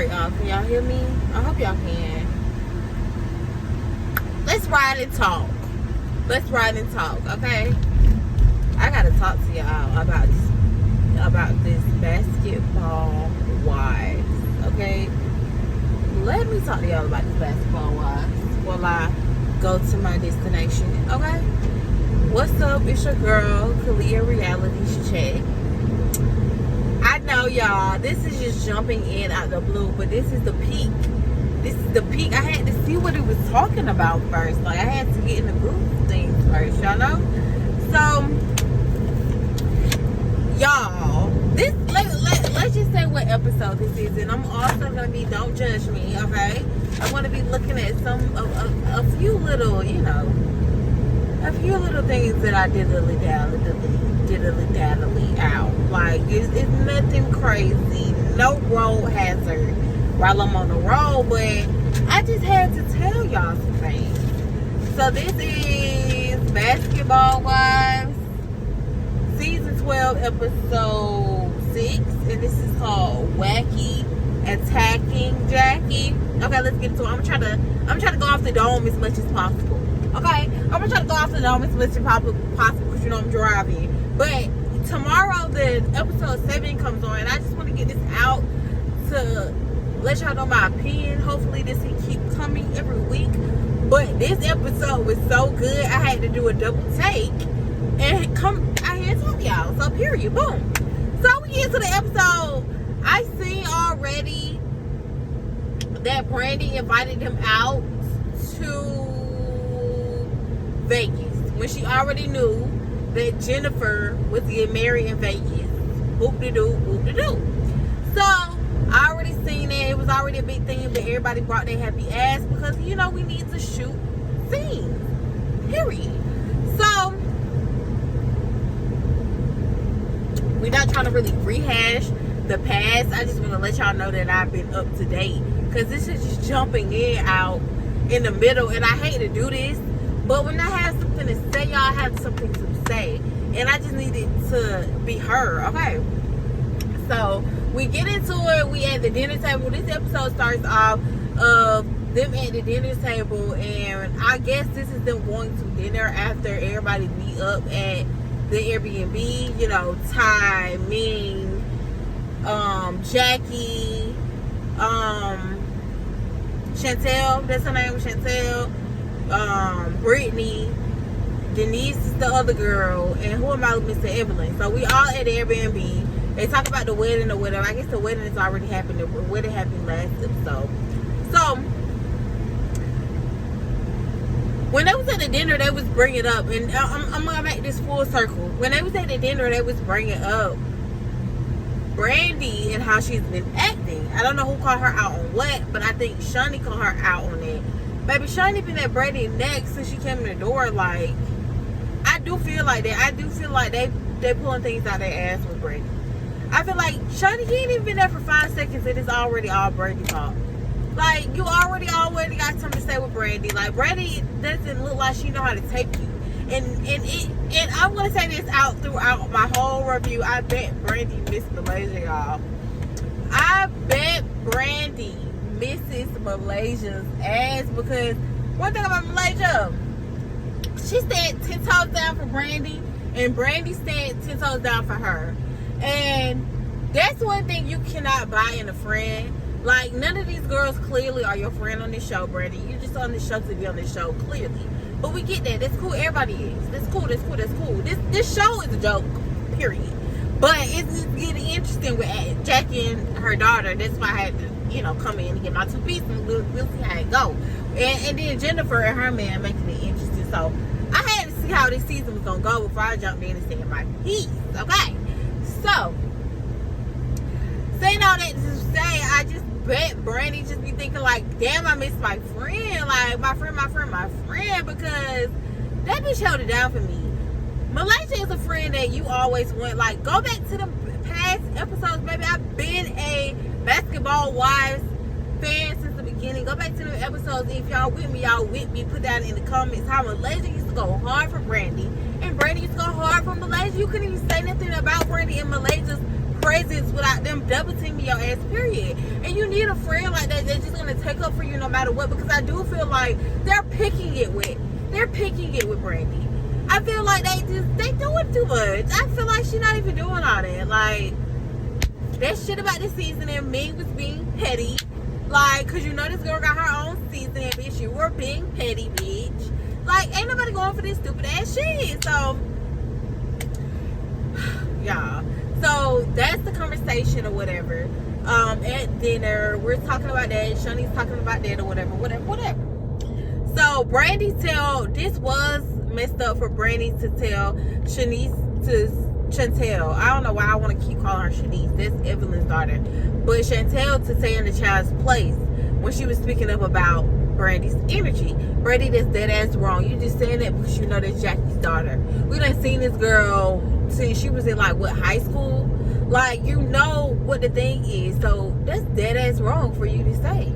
Alright, y'all. Can y'all hear me? I hope y'all can. Let's ride and talk. Okay? I gotta talk to y'all about this basketball wives. Okay? Let me talk to y'all about this basketball wives while I go to my destination. Okay? What's up? It's your girl, Kalia Reality Check. I know, y'all, this is just jumping in out the blue, but this is the peak. I had to see what it was talking about first. Like, I had to get in the groove of things first, y'all know? So, y'all, let's just say what episode this is, and I'm also going to be, don't judge me, okay? I'm going to be looking at a few little, a few little things that I diddly-daddly out. Like, it's nothing crazy, no road hazard while I'm on the road, but I just had to tell y'all some things. So this is Basketball Wives, Season 12, Episode 6, and this is called Wacky Attacking Jackie. Okay, let's get into it. I'm trying to go off the dome as much as possible. Okay, I'm gonna try to go off the dome as much as possible because I'm driving. But tomorrow the episode 7 comes on, and I just want to get this out to let y'all know my opinion. Hopefully this can keep coming every week. But this episode was so good, I had to do a double take and come out here and talk to y'all. So period, boom. So we get into the episode. I seen already that Brandy invited him out to Vegas when she already knew that Jennifer was getting married in Vegas. Whoop-de-doo. So I already seen it. It was already a big thing, but everybody brought their happy ass because we need to shoot scenes. Period. So we're not trying to really rehash the past. I just want to let y'all know that I've been up to date because this is just jumping out in the middle, and I hate to do this. But when I have something to say, y'all have something to say. And I just needed to be heard. Okay. So, we get into it. We at the dinner table. This episode starts off of them at the dinner table. And I guess this is them going to dinner after everybody meet up at the Airbnb. Ty, Ming, Jackie, Chantel. That's her name, Chantel. Brittany, Denise is the other girl, and who am I missing? Evelyn. So we all at the Airbnb. They talk about the wedding or whatever. I guess the wedding has already happened. The wedding happened last episode. So when they was at the dinner, they was bringing up, and I'm gonna make this full circle. When they was at the dinner, they was bringing up Brandy and how she's been acting. I don't know who called her out on what, but I think Shani called her out on it. Baby, Shani been at Brandy's neck since she came in the door. Like, I do feel like that. I do feel like they pulling things out their ass with Brandy. I feel like Shani, he ain't even been there for 5 seconds and it's already all Brandy talk. Like, you already got something to say with Brandy. Like, Brandy doesn't look like she know how to take you. And I'm gonna say this out throughout my whole review. I bet Brandy missed Malaysia, y'all. I bet Brandy misses Malaysia's ass because one thing about Malaysia, she stand 10 toes down for Brandy, and Brandy stand 10 toes down for her. And that's one thing you cannot buy in a friend. Like, none of these girls clearly are your friend on this show, Brandy. You're just on this show to be on this show, clearly. But we get that. That's cool. Everybody is. That's cool. This show is a joke, period. But it's getting interesting with Jackie and her daughter. That's why I had to, come in and get my 2 pieces, and we'll see how it go. And then Jennifer and her man making it interesting. So I had to see how this season was gonna go before I jumped in and said my piece. Okay. So saying all that to say, I just bet Brandy just be thinking like, damn, I miss my friend. Like, my friend, because that bitch held it down for me. Malaysia is a friend that you always want. Like, go back to the past episodes, baby. I've been a Basketball Wives fan since the beginning. Go back to the episodes. If y'all with me, put that in the comments how Malaysia used to go hard for Brandy, and Brandy used to go hard for Malaysia. You couldn't even say nothing about Brandy and Malaysia's presence without them double teaming your ass, period. And you need a friend like that that's just gonna take up for you no matter what, because I do feel like they're picking it with Brandy. I feel like they doing too much. I feel like she's not even doing all that. Like, that shit about this season and me was being petty. Like, cause you know this girl got her own season, bitch. You were being petty, bitch. Like, ain't nobody going for this stupid ass shit. So, y'all. So that's the conversation or whatever. At dinner, we're talking about that. Shawnee's talking about that or whatever. So Brandy this was messed up for Brandy to tell Chantel. I don't know why I want to keep calling her Shanice. That's Evelyn's daughter. But Chantel to stay in the child's place when she was speaking up about Brandy's energy. Brandy, that's dead ass wrong. You just saying that because you know that's Jackie's daughter. We done seen this girl since she was in like what, high school? Like, you know what the thing is. So that's dead ass wrong for you to say.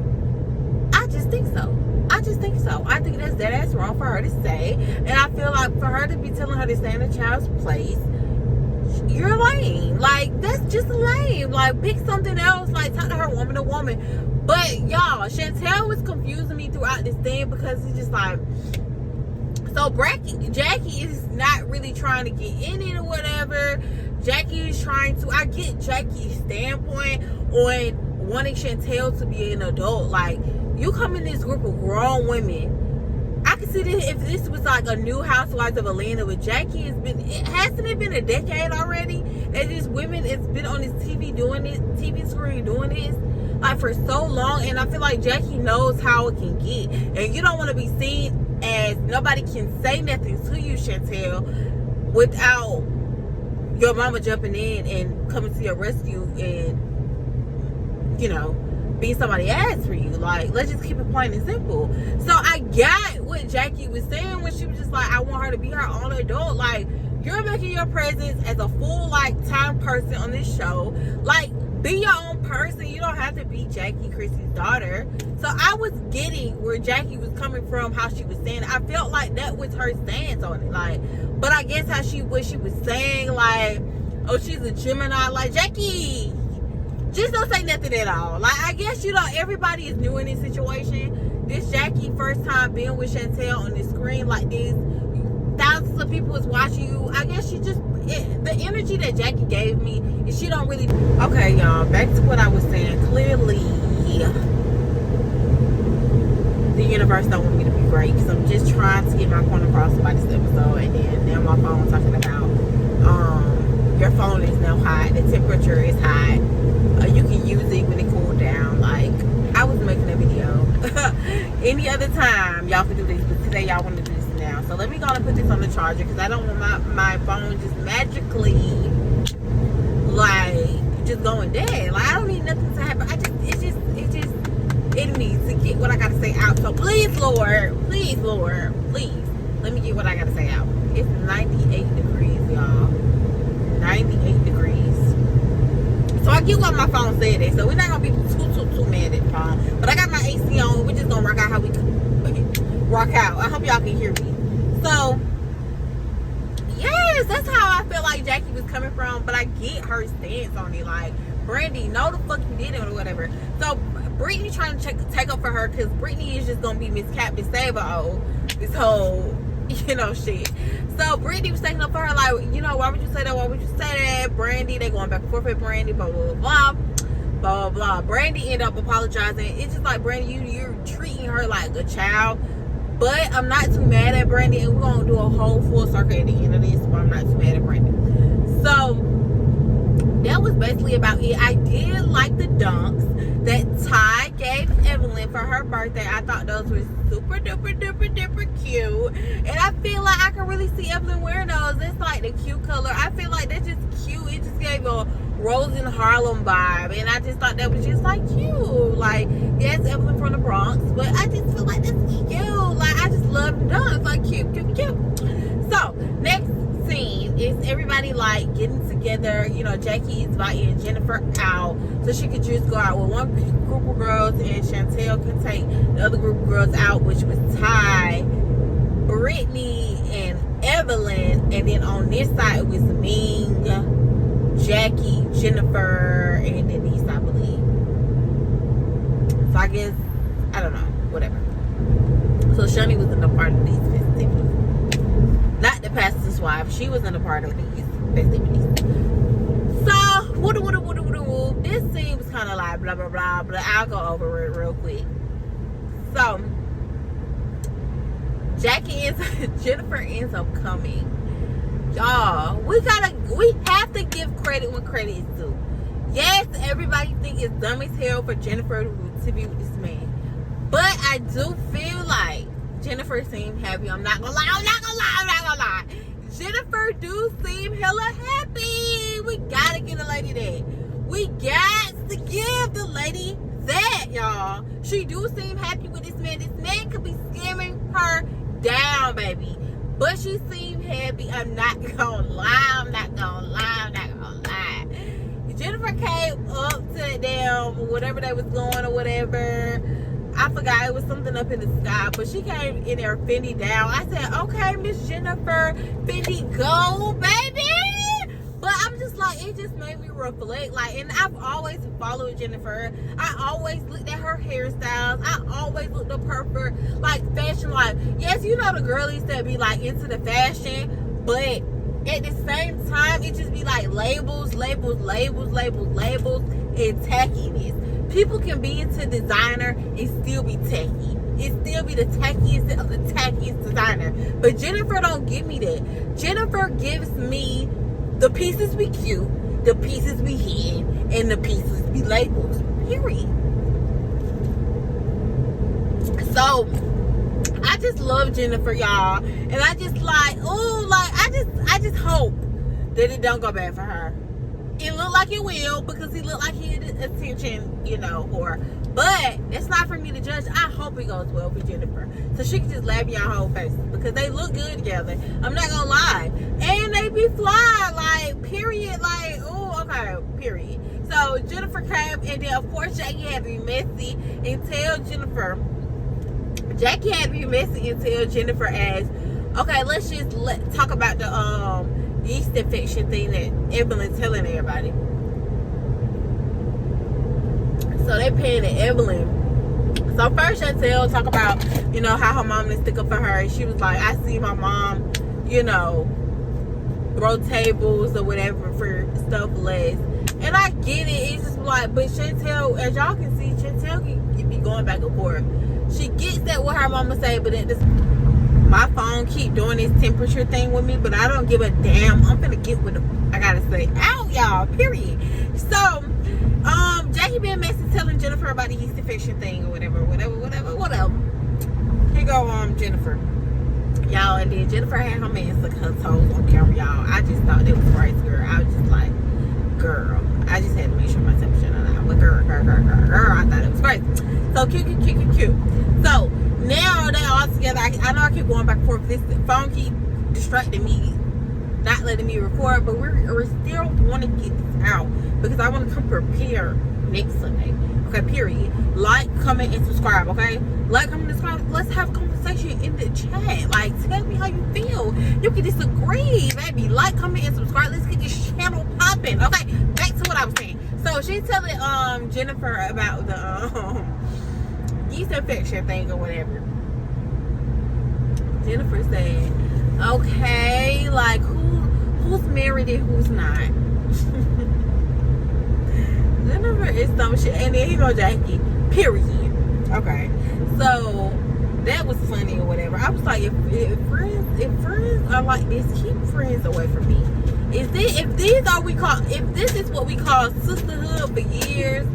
I just think so. I think that's dead ass wrong for her to say. And I feel like for her to be telling her to stay in the child's place, you're lame. Like, that's just lame. Like, pick something else. Like, talk to her woman to woman. But y'all, Chantel was confusing me throughout this thing because it's just like, so Jackie is not really trying to get in it or whatever. Jackie is trying to, I get Jackie's standpoint on wanting Chantel to be an adult. Like, you come in this group of grown women. I can see this if this was like a new Housewives of Atlanta with Jackie. Hasn't it been a decade already that these women, it's been on this TV screen doing this like for so long, and I feel like Jackie knows how it can get, and you don't want to be seen as nobody can say nothing to you, Chantel, without your mama jumping in and coming to your rescue and, you know, being somebody ass for you. Like, let's just keep it plain and simple. So I got what Jackie was saying when she was just like, I want her to be her own adult. Like, you're making your presence as a full like time person on this show. Like, be your own person. You don't have to be Jackie Christie's daughter. So I was getting where Jackie was coming from, how she was saying it. I felt like that was her stance on it. Like, but I guess what she was saying, like, oh, she's a Gemini. Like, Jackie, just don't say nothing at all. Like, I guess, you know, everybody is new in this situation. This Jackie first time being with Chantel on the screen like this. Thousands of people is watching you. I guess she just, the energy that Jackie gave me, is she don't really. Okay, y'all, back to what I was saying. Clearly, the universe don't want me to be great, because I'm just trying to get my point across by this episode, and then now my phone talking about, your phone is now hot, the temperature is hot, you can use it when it cool down. Like, I was making a video. Any other time y'all could do this, but today y'all want to do this now. So let me go and put this on the charger, because I don't want my phone just magically like just going dead. Like, I don't need nothing to happen. It needs to get what I gotta say out. So please, Lord, please, let me get what I gotta say out. It's 98 degrees, y'all. 98 degrees. So I get what my phone said it. So we're not gonna be too mad at the phone. But I got my AC on. We're just gonna rock out how we rock out. I hope y'all can hear me. So yes, that's how I feel like Jackie was coming from. But I get her stance on it. Like, Brandy, no the fuck you did it or whatever. So Brittany trying to take up for her, because Brittany is just gonna be Miss Captain Sabo this whole, you know, shit. So Brittany was taking up for her, like, you know, why would you say that? Why would you say that? Brandy, they going back and forth with Brandy, blah blah blah blah blah. Brandy ended up apologizing. It's just like, Brandy, you're treating her like a child. But I'm not too mad at Brandy, and we're gonna do a whole full circle at the end of this, but I'm not too mad at Brandy. So that was basically about it. I did like the dunks that Ty gave Evelyn for her birthday. I thought those were super duper cute, and I feel like I can really see Evelyn wearing those. It's like the cute color. I feel like that's just cute. It just gave a Rose in Harlem vibe, and I just thought that was just like cute. Like, yes, Evelyn from the Bronx, but I just feel like that's cute. Like, I just love the dunks. Like, cute. So next scene is everybody like getting together. You know, Jackie is inviting Jennifer out so she could just go out with one group of girls, and Chantel could take the other group of girls out, which was Ty, Brittany, and Evelyn. And then on this side it was Ming, Jackie, Jennifer, and Denise, I believe. So I guess, I don't know, whatever. So Shani was in a part of these festivities. Not the pastor's wife. She was in a part of these festivities. So, this scene was kind of like blah, blah, blah, but I'll go over it real quick. So, Jennifer ends up coming. Y'all, we have to give credit when credit is due. Yes, everybody think it's dumb as hell for Jennifer to be with this man. But I do feel like Jennifer seemed happy. I'm not gonna lie. Jennifer do seem hella happy. We gotta get a lady that. We got to give the lady that, y'all. She do seem happy with this man. This man could be scamming her down, baby. But she seemed happy. I'm not gonna lie. Jennifer came up to them, whatever they was going or whatever. I forgot, it was something up in the sky, but she came in there Fendi down. I said, okay, Miss Jennifer, Fendi go, baby. But I'm just like, it just made me reflect. Like, and I've always followed Jennifer. I always looked at her hairstyles. I always looked up her like fashion. Like, yes, you know the girlies that be like into the fashion, but at the same time, it just be like labels, and tackiness. People can be into designer and still be tacky. It still be the tackiest of the tackiest designer. But Jennifer don't give me that. Jennifer gives me the pieces be cute, the pieces be hidden, and the pieces be labels. Period. So I just love Jennifer, y'all. And I just like, ooh, like I just hope that it don't go bad for her. It look like it will, because he looked like he had attention, you know, whore. But it's not for me to judge. I hope it goes well for Jennifer, so she can just laugh in your whole faces, because they look good together. I'm not gonna lie, and they be fly, like, period. Like, oh, okay, period. So Jennifer came, and then of course Jackie had to be messy and tell Jennifer. Jackie had to be messy and tell Jennifer as, okay, let's just talk about the yeast infection thing that Evelyn's telling everybody. So they paying to Evelyn. So first Chantel talk about, you know, how her mom didn't stick up for her. And she was like, I see my mom, you know, throw tables or whatever for stuff less. And I get it. It's just like, but Chantel, as y'all can see, Chantel can be going back and forth. She gets that what her mama say, but at this, my phone keep doing this temperature thing with me, but I don't give a damn. I'm gonna get with I gotta say out, y'all, period. So Jackie been messy telling Jennifer about the yeast infection thing or whatever. Here go Jennifer, y'all. And then Jennifer had her man suck her toes on camera, y'all. I just thought it was right, girl. I was just like, girl, I just had to make sure my temperature not out. But girl, I thought it was great. So cute. So now they all together. I know I keep going back and forth. This phone keep distracting me, not letting me record. But we're still want to get this out, because I want to come prepared next Sunday. Okay, period. Like, comment, and subscribe. Okay, like, comment, and subscribe. Let's have a conversation in the chat. Like, tell me how you feel. You can disagree, baby. Like, comment, and subscribe. Let's get this channel popping. Okay, back to what I was saying. So she's telling Jennifer about the yeast infection thing or whatever. Jennifer said, okay, like, who's married and who's not? Jennifer is some shit. And then here go Jackie, period. Okay, so that was funny or whatever. I was like, if friends are like this, keep friends away from me. If this is what we call sisterhood for years,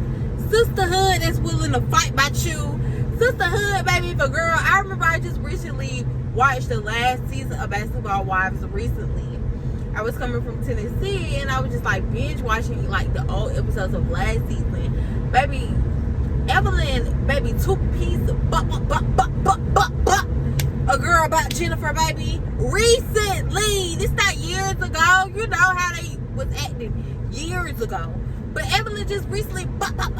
sisterhood that's willing to fight about you, sisterhood, baby, for girl. I remember I just recently watched the last season of Basketball Wives recently. I was coming from Tennessee, and I was just like binge watching like the old episodes of last season. Baby, Evelyn, baby, 2-piece, a girl about Jennifer, baby. Recently, this not years ago. You know how they was acting years ago. But Evelyn just recently,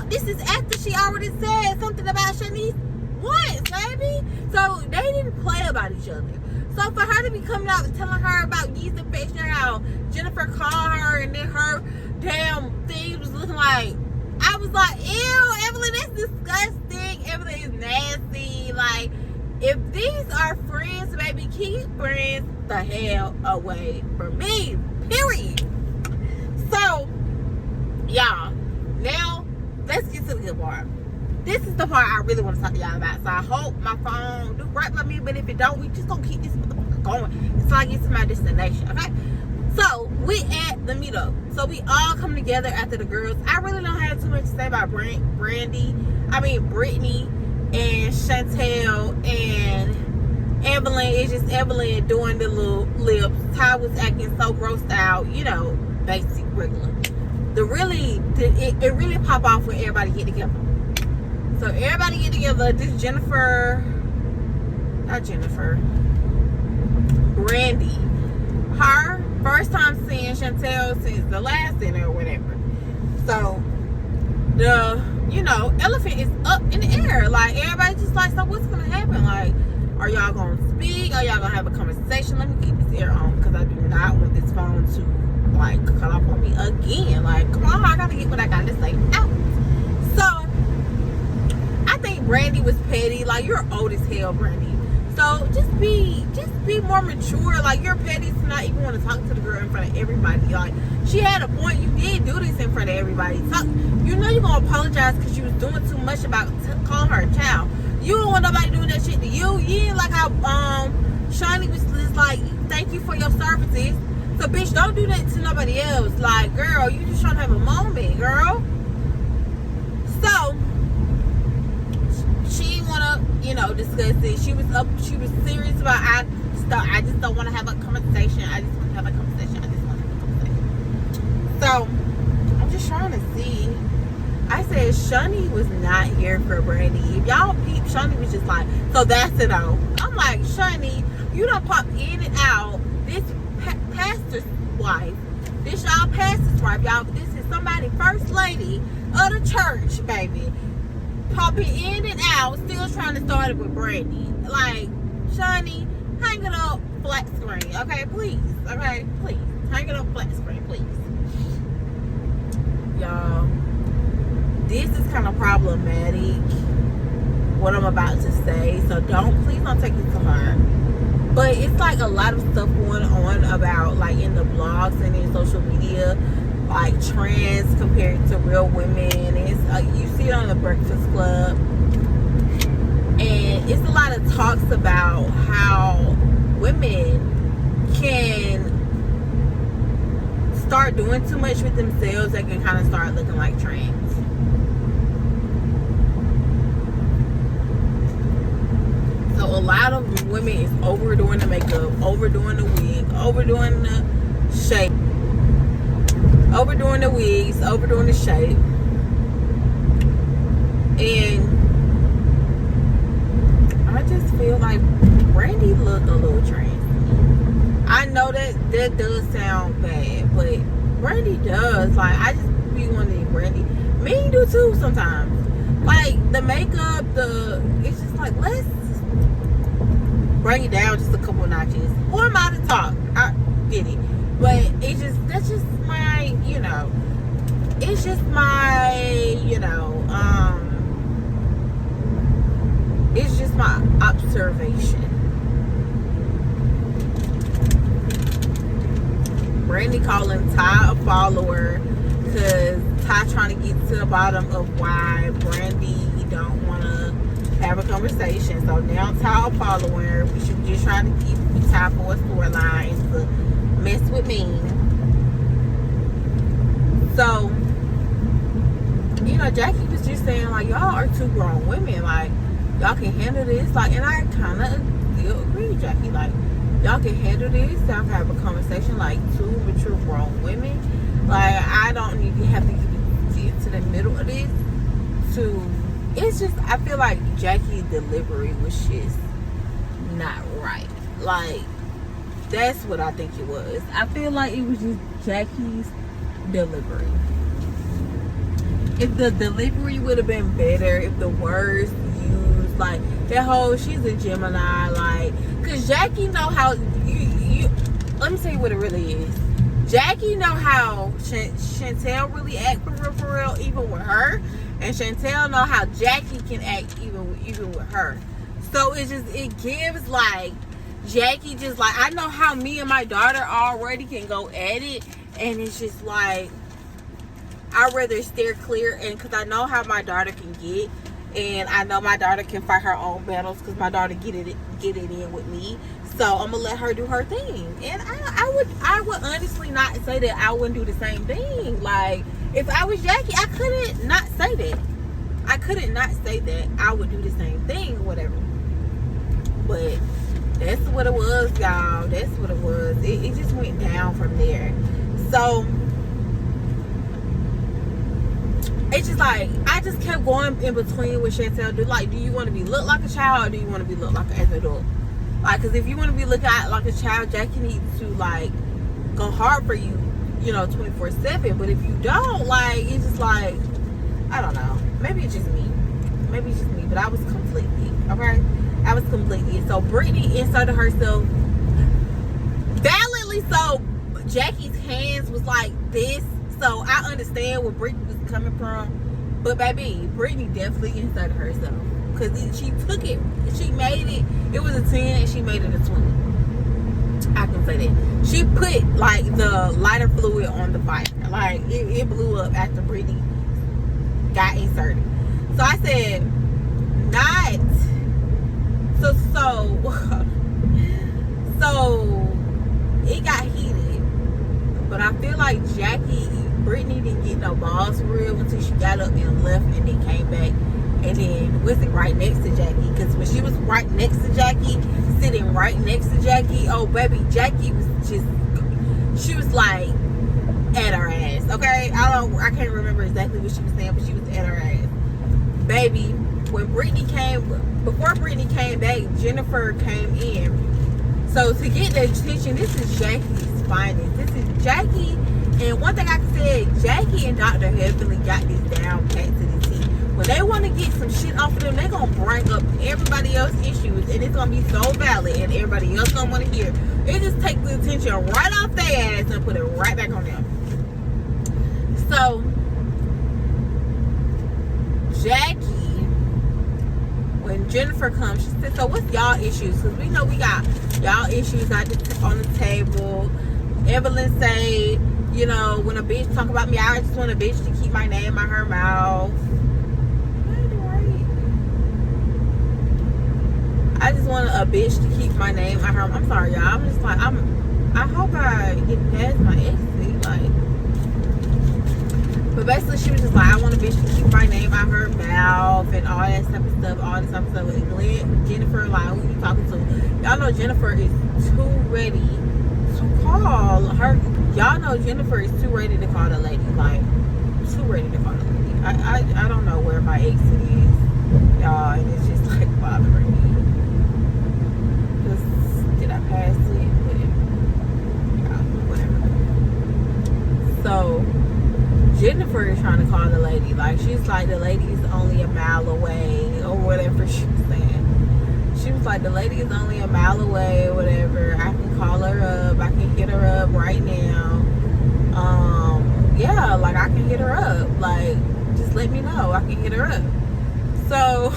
this is after she already said something about Shanice once, baby. So they didn't play about each other. So for her to be coming out and telling her about yeast infection, how Jennifer called her, and then her damn thing was looking like. I was like, ew, Evelyn, that's disgusting. Evelyn is nasty. Like, if these are friends, baby, keep friends the hell away from me. Period. So, y'all, now let's get to the good part. This is the part I really want to talk to y'all about. So I hope my phone do right by me, but if it don't, we just gonna keep this motherfucker going until I get to my destination, okay? So we at the meetup. So we all come together after the girls. I really don't have too much to say about Brittany and Chantel and Evelyn. It's just Evelyn doing the little lips. Ty was acting so grossed out, you know, basic regular. It really pop off when everybody get together. So everybody get together. This Brandy. Her first time seeing Chantel since the last dinner or whatever. So the elephant is up in the air. Like, everybody just like, so what's gonna happen? Like, are y'all gonna speak? Are y'all gonna have a conversation? Let me keep this ear on because I do not want this phone to like cut off on me again. Like, come on, I gotta get what I gotta say out. So I think Brandy was petty. Like, you're old as hell, Brandy. So just be more mature. Like, you're petty to not even want to talk to the girl in front of everybody. Like, she had a point. You did do this in front of everybody. So, you know you're gonna apologize because you was doing too much about calling her a child. You don't want nobody doing that shit to you. You ain't like how Shani was just like, thank you for your services. So bitch, don't do that to nobody else. Like, girl, you just trying to have a moment, girl. So she didn't want to, discuss it. She was serious about I just don't want to have a conversation. I just want to have a conversation. So I'm just trying to see. I said Shani was not here for Brandy. If y'all peep, Shani was just like, so that's it all. I'm like, Shani, you done pop in and out. This pastor's wife. This y'all pastor's wife. Y'all, this is somebody first lady of the church, baby. Popping in and out, still trying to start it with Brandy. Like, Shani, hang it up flat screen, okay? Please, okay? Please. Hang it up flat screen, please. Y'all, this is kind of problematic, what I'm about to say. So please don't take it to heart. But it's like a lot of stuff going on about, like, in the blogs and in social media, like trans compared to real women. It's you see it on the Breakfast Club, and it's a lot of talks about how women can start doing too much with themselves. They can kind of start looking like trans. So a lot of women is overdoing the makeup, overdoing the wig, overdoing the shape, overdoing the wigs, overdoing the shape. And I just feel like Brandy looked a little trans. I know that does sound bad, but Brandy does. Like, I just be wanting Brandy. Me do too sometimes. Like, the makeup, it's just like, let's bring it down just a couple notches. Who am I to talk? I get it. But that's just my, it's just my, it's just my observation. Brandy calling Ty a follower because Ty trying to get to the bottom of why Brandy don't want to have a conversation. So now Ty a follower. We should just try to keep Ty for a storyline to mess with me. So, Jackie was just saying, like, y'all are two grown women. Like, y'all can handle this. Like, and I kind of still agree with Jackie. Like, y'all can handle this. Y'all can have a conversation like two mature grown women. Like, I don't need to have to get to the middle of this. It's just, I feel like Jackie's delivery was just not right. Like, that's what I think it was. I feel like it was just Jackie's delivery. If the delivery would have been better, if the words used, like, that whole, she's a Gemini, like, because Jackie know how, let me tell you what it really is. Jackie know how Chantel really act for real, even with her, and Chantel know how Jackie can act even with her. So it gives like Jackie just like, I know how me and my daughter already can go at it, and it's just like I'd rather steer clear, and because I know how my daughter can get, and I know my daughter can fight her own battles because my daughter get it in with me. So I'm gonna let her do her thing, and I would honestly not say that I wouldn't do the same thing. Like if I was Jackie, I couldn't not say that. I couldn't not say that I would do the same thing or whatever. But that's what it was, y'all. That's what it was. It just went down from there. So it's just like I just kept going in between with Chantel. Do you want to be looked like a child, or do you want to be looked like an adult? Like, because if you want to be looked at like a child, Jackie needs to like go hard for you, 24/7. But if you don't, like, it's just like, I don't know. Maybe it's just me. But I was completely, okay? I was completely. So Brittany inserted herself validly. So Jackie's hands was like this. So I understand where Brittany was coming from. But baby, Brittany definitely inserted herself. Because she took it. She made it. It was a 10 and she made it a 20. I can say that. She put like the lighter fluid on the fire. Like it blew up after Brittany got inserted. So I said, not so it got heated. But I feel like Brittany didn't get no balls for real until she got up and left and then came back and then wasn't right next to Jackie. Because when she was right next to Jackie, sitting right next to Jackie, oh baby, Jackie was just, she was like at her ass. Okay, I can't remember exactly what she was saying, but she was at her ass. Baby, before Brittany came back, Jennifer came in. So to get the attention, this is Jackie's finest. This is Jackie, and one thing I can say, Jackie and Dr. Heavenly got this down pat to the T. When they want to get some shit off of them, they're going to bring up everybody else's issues, and it's going to be so valid, and everybby else going to want to hear. It just takes the attention right off their ass and put it right back on them. So, Jackie, when Jennifer comes, she said, so what's y'all issues? Because we know we got y'all issues on the table. Evelyn say, when a bitch talk about me, I just want a bitch to keep my name out her mouth. I just want a bitch to keep my name out her mouth. I'm sorry, y'all. I'm just like, I hope I get past my exit, like. But basically, she was just like, I want a bitch to keep my name out her mouth and all that type of stuff, And Jennifer, like, who you talking to? Y'all know Jennifer is too ready to call her. Y'all know Jennifer is too ready to call the lady. Like, too ready to call the lady. I don't know where my exit is, y'all, and it's just like bothering me. Did I pass it? Yeah, whatever. So Jennifer is trying to call the lady. Like, she's like, the lady is only a mile away, or whatever she was saying. She was like, the lady is only a mile away, or whatever. I can call her up. I can hit her up right now. Yeah, like, I can hit her up. Like, just let me know. I can hit her up. So,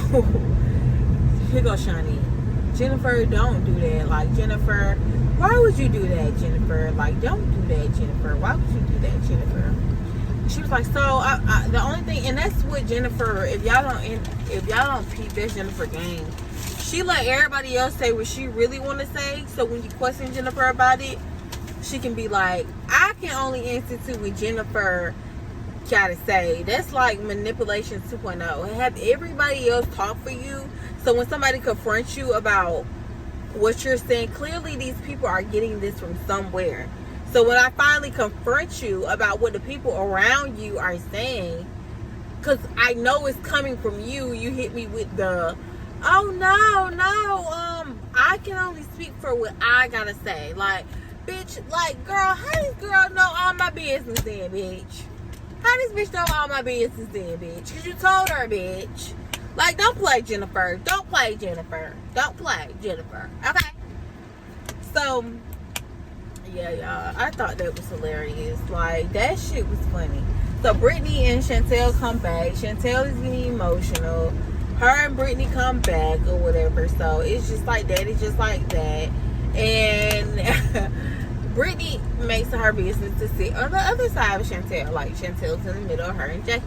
here goes Shani. Jennifer, don't do that. Like, Jennifer, why would you do that, Jennifer? Like, don't do that, Jennifer. Why would you do that, Jennifer? She was like, so the only thing, and that's what Jennifer, if y'all don't peep, that's Jennifer game. She let everybody else say what she really want to say. So when you question Jennifer about it, she can be like, I can only answer to what Jennifer gotta say. That's like manipulation 2.0. Have everybody else talk for you. So when somebody confronts you about what you're saying, clearly these people are getting this from somewhere. So when I finally confront you about what the people around you are saying, because I know it's coming from you, you hit me with the, oh no, I can only speak for what I gotta say. Like, bitch, like, girl, how this girl know all my business then, bitch? How this bitch know all my business then, bitch? Because you told her, bitch. Like, don't play Jennifer. Don't play Jennifer. Don't play Jennifer. Okay? So, Yeah, y'all. I thought that was hilarious. Like, that shit was funny. So, Brittany and Chantel come back. Chantel is getting emotional. Her and Brittany come back or whatever. So, it's just like that. It's just like that. And Brittany makes it her business to sit on the other side of Chantel. Like, Chantel's in the middle of her and Jackie.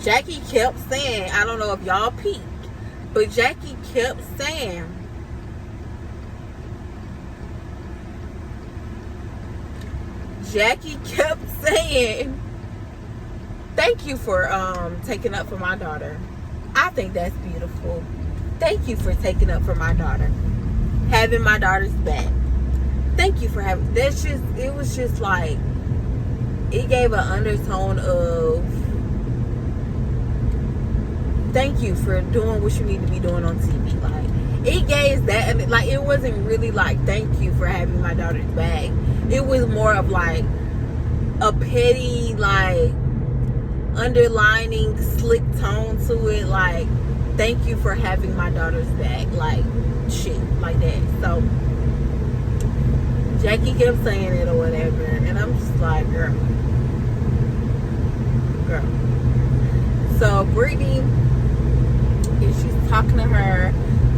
Jackie kept saying, I don't know if y'all peeped, but Jackie kept saying, thank you for taking up for my daughter. I think that's beautiful. Thank you for taking up for my daughter. Having my daughter's back. Thank you for having, it was just like, it gave an undertone of, thank you for doing what you need to be doing on TV. Like, it gave that, like, it wasn't really like, thank you for having my daughter's back. It was more of like a petty, like, underlining slick tone to it. Like, thank you for having my daughter's back. Like, shit, like that. So, Jackie kept saying it or whatever. And I'm just like, girl. So, Brittany, she's talking to her.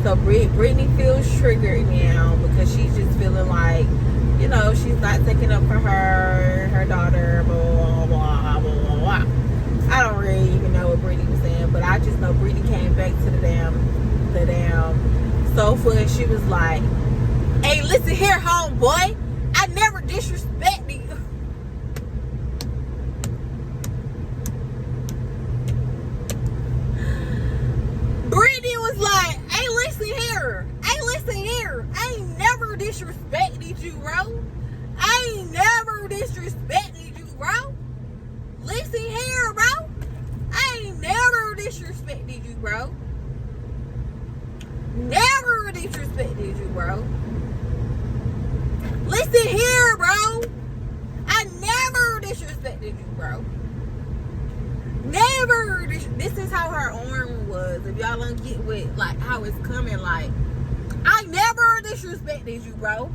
So, Brittany feels triggered now because she's just feeling like, you know, she's not taking up for her daughter, blah, blah, blah, blah, blah. I don't really even know what Brittany was saying, but I just know Brittany came back to the damn sofa and she was like, hey, listen here, homeboy. I never disrespected you. Brittany was like, hey, listen here. I ain't never disrespected you, bro. I ain't never disrespected you, bro. Listen here, bro. I ain't never disrespected you, bro. Never disrespected you, bro. Listen here, bro. I never disrespected you, bro. Never. This is how her arm was. If y'all don't get with, like, how it's coming, like, I never disrespected you, bro.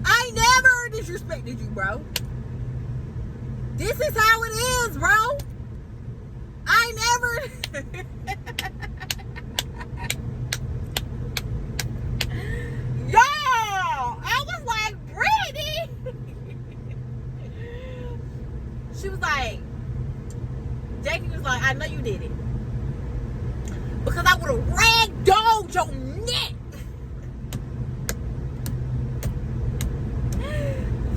I never disrespected you, bro. This is how it is, bro. I never. Y'all, I was like, Brittany. She was like, Jackie was like, I know you did it. Because I would have ragdolled your neck.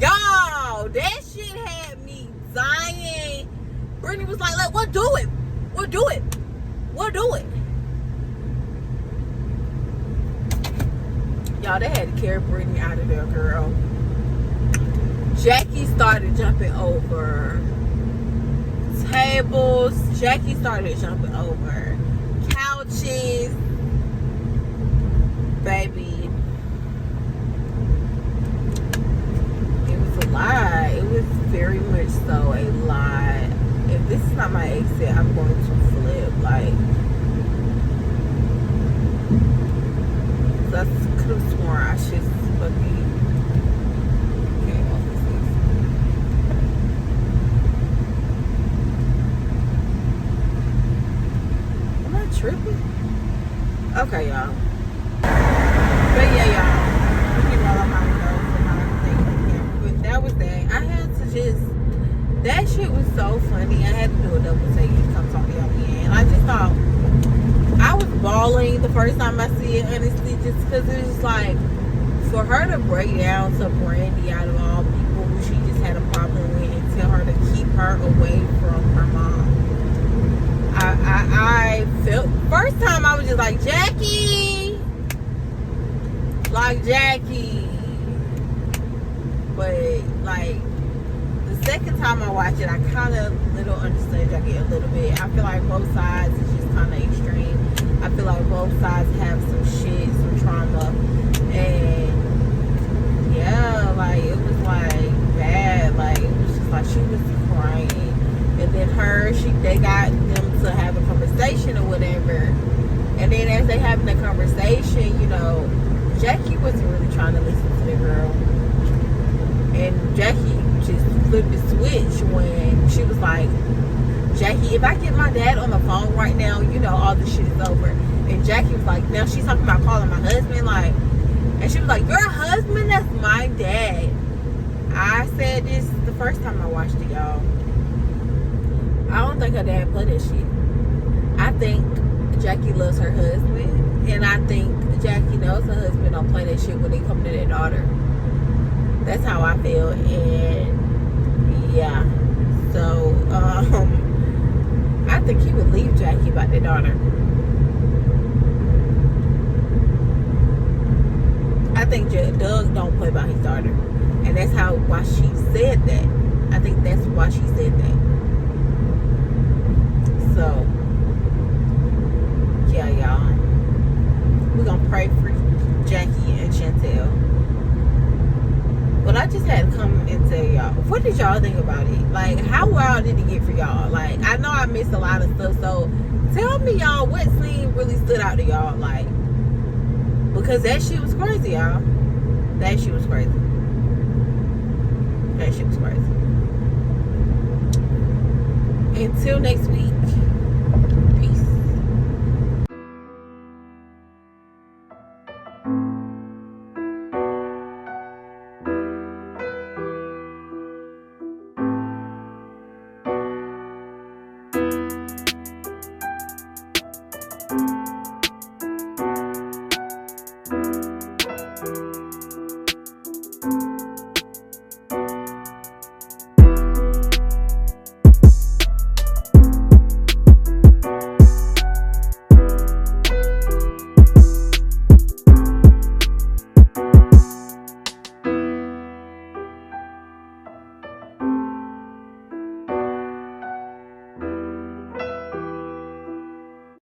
Y'all, that shit had me dying. Brittany was like, look, we'll do it. We'll do it. We'll do it. Y'all, they had to carry Brittany out of there, girl. Jackie started jumping over tables. Jackie started jumping over couches. Baby, it was a lie. It was very much so a lie. If this is not my exit, I'm going to flip. Like, I could have sworn I should fucking came off this. Am I tripping? Okay, y'all. But yeah, y'all. Let me roll up my windows and my thing. But that was that. I had to just. That shit was so funny. I had to do a double take and come talk to y'all again. I just thought. I was bawling the first time I see it, honestly, just because it was just like, for her to break down to Brandy out of all people who she just had a problem with and tell her to keep her away from her mom. I felt, first time I was just like, Jackie! Like, Jackie. But, like, the second time I watched it, I kind of little understood Jackie a little bit. I feel like both sides is just kind of extreme. I feel like both sides have some shit, some trauma, and yeah, like, it was like bad. Like, it was just like she was crying, and then they got them to have a conversation or whatever, and then as they having a conversation, you know, Jackie wasn't really trying to listen to the girl. And Jackie just flipped the switch when she was like, Jackie, if I get my dad on the phone right now, you know, all this shit is over. And Jackie was like, now she's talking about calling my husband, like, and she was like, your husband? That's my dad. I said this the first time I watched it, y'all. I don't think her dad played that shit. I think Jackie loves her husband, and I think Jackie knows her husband don't play that shit when they come to their daughter. That's how I feel. And yeah, so I think he would leave Jackie about their daughter. I think Doug don't play about his daughter, and that's why she said that. I think that's why she said that. So yeah, y'all, we're gonna pray for Jackie and Chantel. But I just had to come and tell y'all, what did y'all think about it? Like, how wild did it get for y'all? Like, I know I missed a lot of stuff, so tell me, y'all, what scene really stood out to y'all? Like, because that shit was crazy, y'all. That shit was crazy. That shit was crazy. Until next week.